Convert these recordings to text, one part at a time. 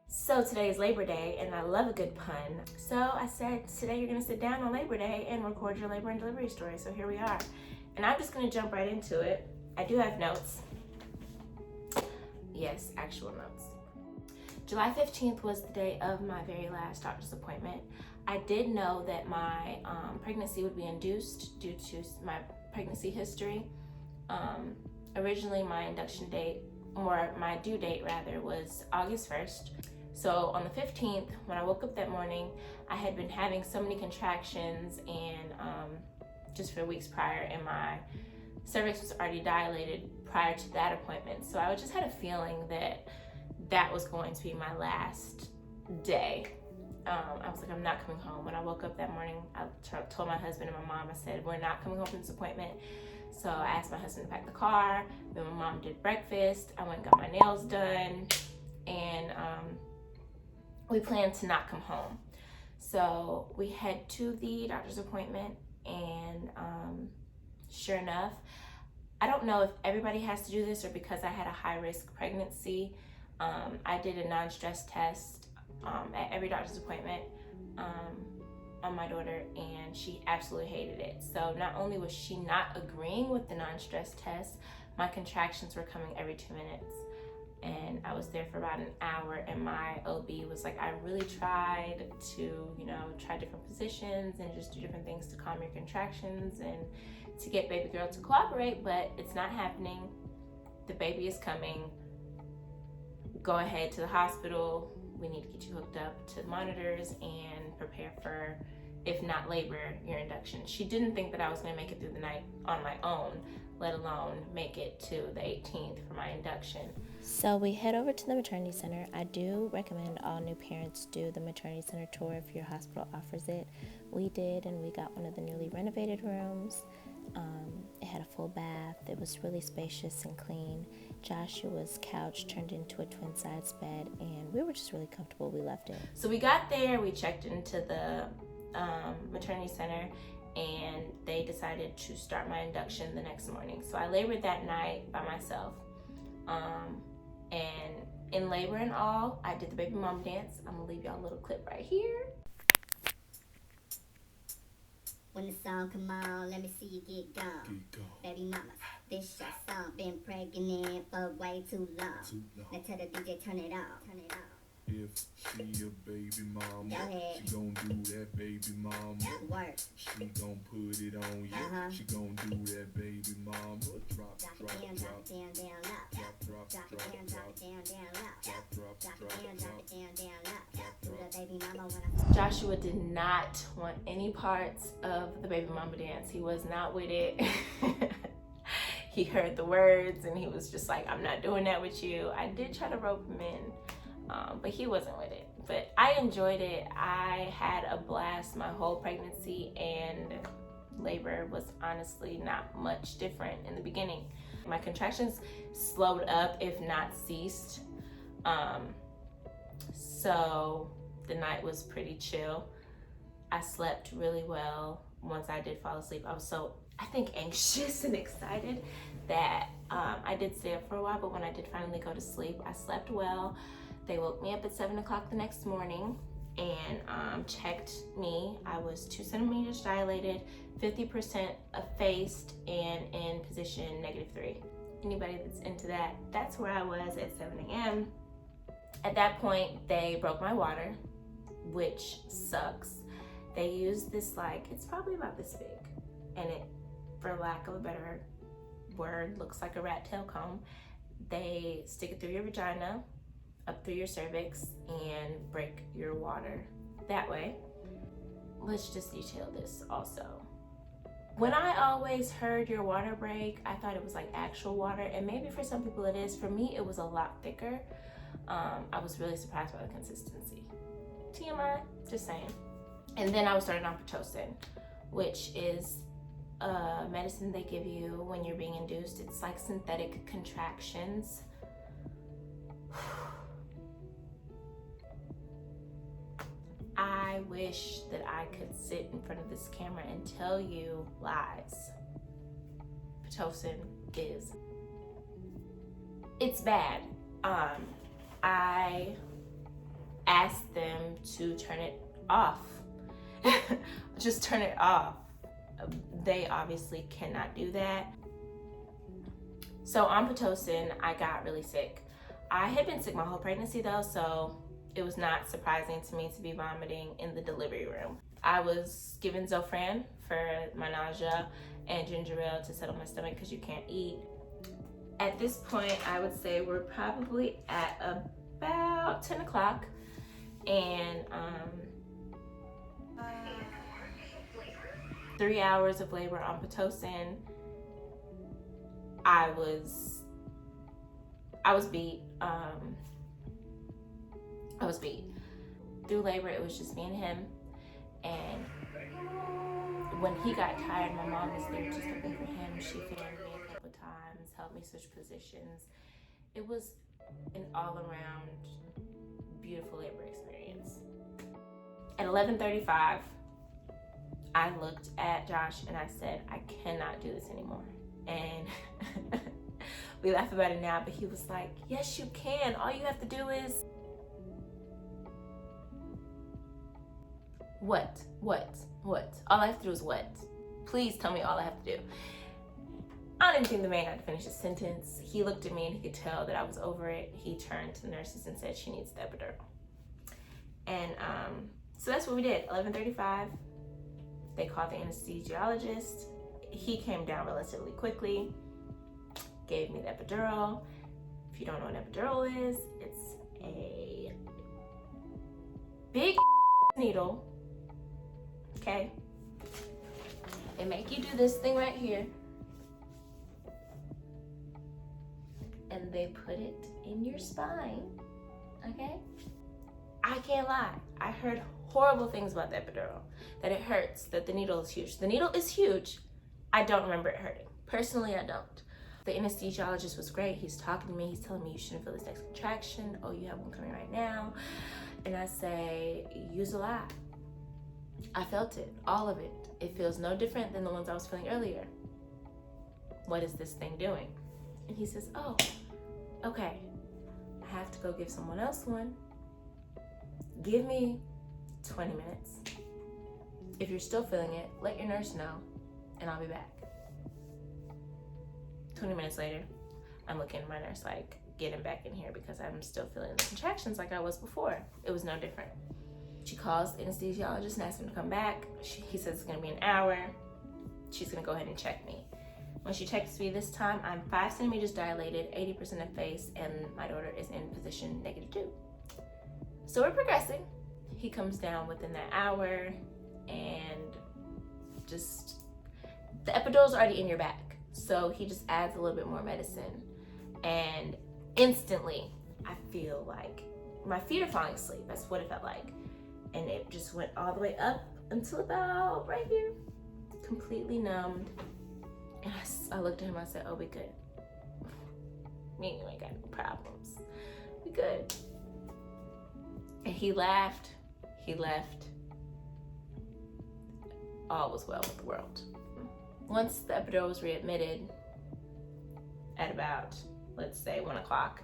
So today is Labor Day, and I love a good pun. So I said, today you're gonna sit down on Labor Day and record your labor and delivery story. So here we are. And I'm just gonna jump right into it. I do have notes. Yes, actual notes. July 15th was the day of my very last doctor's appointment. I did know that my pregnancy would be induced due to my pregnancy history. Originally my induction date, or my due date rather, was August 1st. So on the 15th, when I woke up that morning, I had been having so many contractions, and just for weeks prior, and my cervix was already dilated prior to that appointment. So I just had a feeling that that was going to be my last day. I was like, I'm not coming home. When I woke up that morning, I told my husband and my mom, I said, we're not coming home from this appointment. So I asked my husband to pack the car. Then my mom did breakfast. I went and got my nails done. And we planned to not come home. So we head to the doctor's appointment, and sure enough, I don't know if everybody has to do this or because I had a high-risk pregnancy. I did a non-stress test at every doctor's appointment on my daughter, and she absolutely hated it. So not only was she not agreeing with the non-stress test, my contractions were coming every 2 minutes. And I was there for about an hour, and my OB was like, I really tried to, try different positions and just do different things to calm your contractions and to get baby girl to cooperate, but it's not happening. The baby is coming. Go ahead to the hospital. We need to get you hooked up to monitors and prepare for, if not labor, your induction. She didn't think that I was gonna make it through the night on my own, let alone make it to the 18th for my induction. So we head over to the maternity center. I do recommend all new parents do the maternity center tour if your hospital offers it. We did, and we got one of the newly renovated rooms. It had a full bath. It was really spacious and clean. Joshua's couch turned into a twin-size bed, and we were just really comfortable. We loved it. So we got there, we checked into the maternity center, and they decided to start my induction the next morning. So I labored that night by myself. And in labor and all, I did the baby mom dance. I'm gonna leave y'all a little clip right here. When the song come on, let me see you get gone. Baby mama, this your song. Been pregnant for way too long. Now tell the DJ turn it on. Turn it on. If she a baby mama, she gon' do that baby mama. Work. She gon' put it on you. She gon' do that baby mama. Drop, Drop it down, drop it down, down low. drop, Drop it down, drop it down, down low. Drop it down, drop it down, down low. Do the baby mama when I. Joshua did not want any parts of the baby mama dance. He was not with it. He heard the words and he was just like, I'm not doing that with you. I did try to rope him in, but he wasn't with it. But I enjoyed it. I had a blast my whole pregnancy, and labor was honestly not much different in the beginning. My contractions slowed up, if not ceased. So the night was pretty chill. I slept really well. Once I did fall asleep, I was so, I think, anxious and excited that I did stay up for a while, but when I did finally go to sleep, I slept well. They woke me up at 7 o'clock the next morning and checked me. I was 2 centimeters dilated, 50% effaced, and in position -3. Anybody that's into that, that's where I was at 7 a.m. At that point, they broke my water, which sucks. They used this, it's probably about this big, and it, for lack of a better word, looks like a rat tail comb. They stick it through your vagina, up through your cervix, and break your water that way. Let's just detail this also. When I always heard your water break, I thought it was like actual water, and maybe for some people it is. For me, it was a lot thicker. I was really surprised by the consistency. TMI, just saying. And then I was started on Pitocin, which is a medicine they give you when you're being induced. It's like synthetic contractions. I wish that I could sit in front of this camera and tell you lies. Pitocin it's bad. I asked them to turn it off. Just turn it off. They obviously cannot do that. So on Pitocin, I got really sick. I had been sick my whole pregnancy though, so it was not surprising to me to be vomiting in the delivery room. I was given Zofran for my nausea and ginger ale to settle my stomach because you can't eat. At this point, I would say we're probably at about 10 o'clock, and 3 hours of labor on Pitocin. I was beat. I was beat. Through labor, it was just me and him. And when he got tired, my mom was there just looking for him. She fanned me a couple times, helped me switch positions. It was an all-around beautiful labor experience. At 11:35, I looked at Josh and I said, I cannot do this anymore. And we laugh about it now, but he was like, yes, you can. All you have to do is... What? All I have to do is what? Please tell me all I have to do. I didn't think the man got to finish his sentence. He looked at me and he could tell that I was over it. He turned to the nurses and said she needs the epidural. And so that's what we did. 11:35, they called the anesthesiologist. He came down relatively quickly, gave me the epidural. If you don't know what an epidural is, it's a big needle, okay? They make you do this thing right here, and they put it in your spine, okay? I can't lie, I heard horrible things about the epidural, that it hurts, that the needle is huge. The needle is huge. I don't remember it hurting. Personally, I don't. The anesthesiologist was great. He's talking to me. He's telling me you shouldn't feel this next contraction. Oh, you have one coming right now. And I say, use a lot. I felt it, all of it. It feels no different than the ones I was feeling earlier. What is this thing doing? And he says, oh, okay. I have to go give someone else one. Give me 20 minutes. If you're still feeling it, let your nurse know, and I'll be back. 20 minutes later, I'm looking at my nurse like, get him back in here because I'm still feeling the contractions like I was before. It was no different. She calls the anesthesiologist and asks him to come back. He says it's gonna be an hour. She's gonna go ahead and check me. When she checks me this time, I'm 5 centimeters dilated, 80% of face, and my daughter is in position -2. So we're progressing. He comes down within that hour, and just, the epidural's already in your back. So he just adds a little bit more medicine, and instantly I feel like my feet are falling asleep. That's what it felt like. And it just went all the way up until about right here, completely numbed. And I looked at him, I said, oh, we good. Me and you ain't got no problems. We good. And he laughed, he left. All was well with the world. Once the epidural was readmitted at about, let's say 1 o'clock,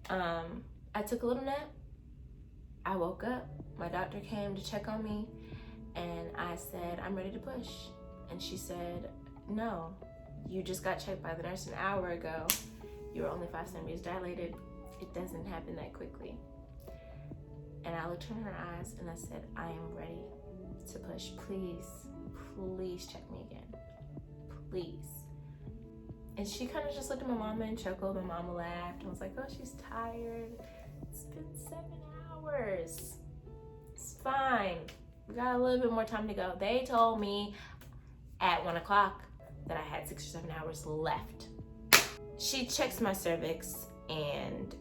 I took a little nap. I woke up, my doctor came to check on me, and I said, I'm ready to push. And she said, no, you just got checked by the nurse an hour ago. You were only 5 centimeters dilated. It doesn't happen that quickly. And I looked in her eyes and I said, I am ready to push. Please, please check me again, please. And she kind of just looked at my mama and chuckled. My mama laughed and was like, oh, she's tired. It's been 7 hours. It's fine. We got a little bit more time to go. They told me at 1 o'clock that I had 6 or 7 hours left. She checks my cervix and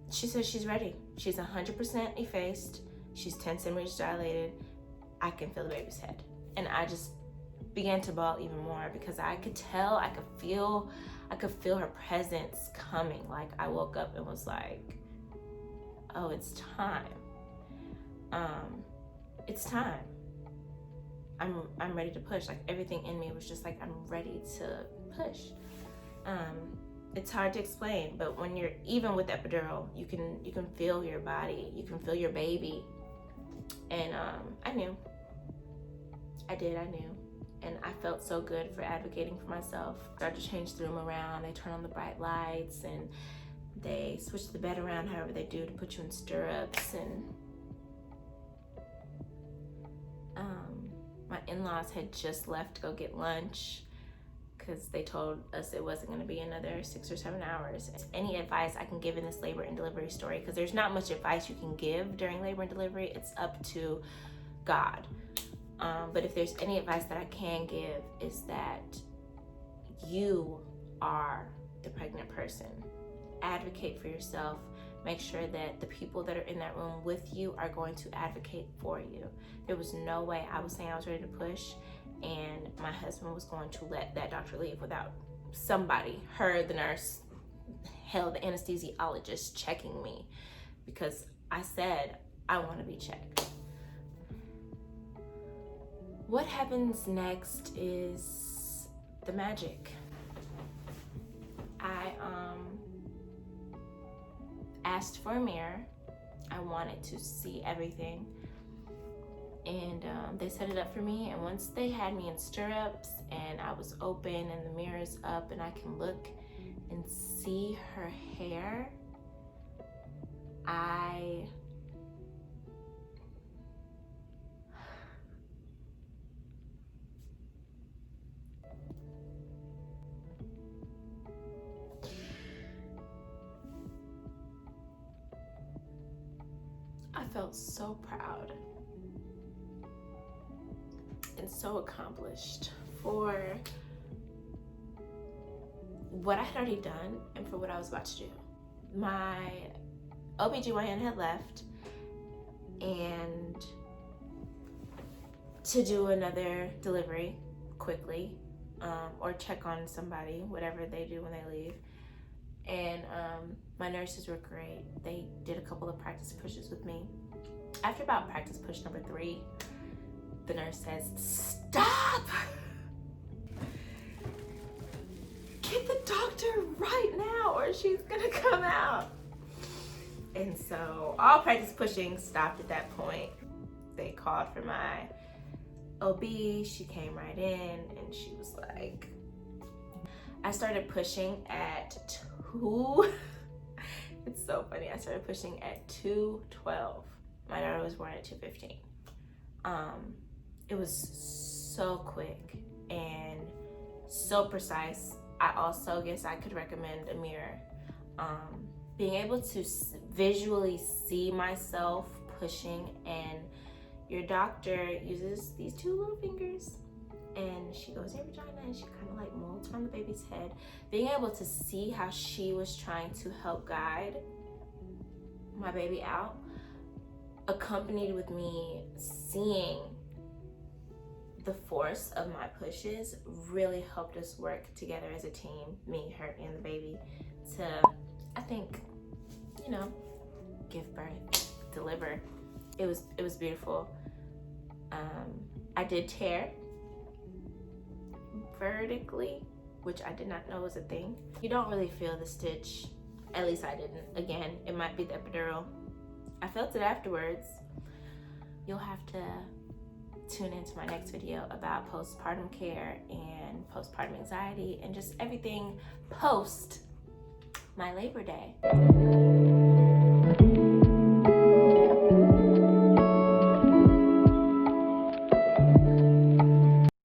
she says she's ready. She's 100% effaced. She's 10 centimeters dilated. I can feel the baby's head. And I just began to bawl even more because I could tell, I could feel her presence coming. Like I woke up and was like, oh, it's time. It's time. I'm ready to push. Like everything in me was just like, I'm ready to push. It's hard to explain, but when you're even with epidural, you can feel your body, you can feel your baby. And I knew. I knew. And I felt so good for advocating for myself. Started to change the room around. They turn on the bright lights and they switch the bed around however they do to put you in stirrups. And my in-laws had just left to go get lunch because they told us it wasn't going to be another 6 or 7 hours. Any advice I can give in this labor and delivery story, because there's not much advice you can give during labor and delivery, it's up to God. But if there's any advice that I can give, is that you are the pregnant person. Advocate for yourself. Make sure that the people that are in that room with you are going to advocate for you. There was no way I was saying I was ready to push and my husband was going to let that doctor leave without somebody, her, the nurse, hell, the anesthesiologist checking me, because I said I want to be checked. What happens next is the magic. I asked for a mirror. I wanted to see everything. And they set it up for me. And once they had me in stirrups and I was open and the mirror's up and I can look and see her hair, I felt so proud and so accomplished for what I had already done and for what I was about to do. My OBGYN had left and to do another delivery quickly, or check on somebody, whatever they do when they leave. And my nurses were great. They did a couple of practice pushes with me. After about practice push number 3, the nurse says, "Stop! Get the doctor right now or she's gonna come out." And so all practice pushing stopped at that point. They called for my OB. She came right in and she was like, I started pushing at 2. It's so funny. I started pushing at 2:12. My daughter was born at 2:15. It was so quick and so precise. I also guess I could recommend a mirror. Being able to visually see myself pushing, and your doctor uses these 2 little fingers and she goes in your vagina and she kind of like molds around the baby's head. Being able to see how she was trying to help guide my baby out, accompanied with me seeing the force of my pushes, really helped us work together as a team, me, her, and the baby, to, I think, give birth, deliver. It was beautiful. I did tear vertically, which I did not know was a thing. You don't really feel the stitch, at least I didn't. Again, it might be the epidural. I felt it afterwards. You'll have to tune into my next video about postpartum care and postpartum anxiety and just everything post my Labor Day.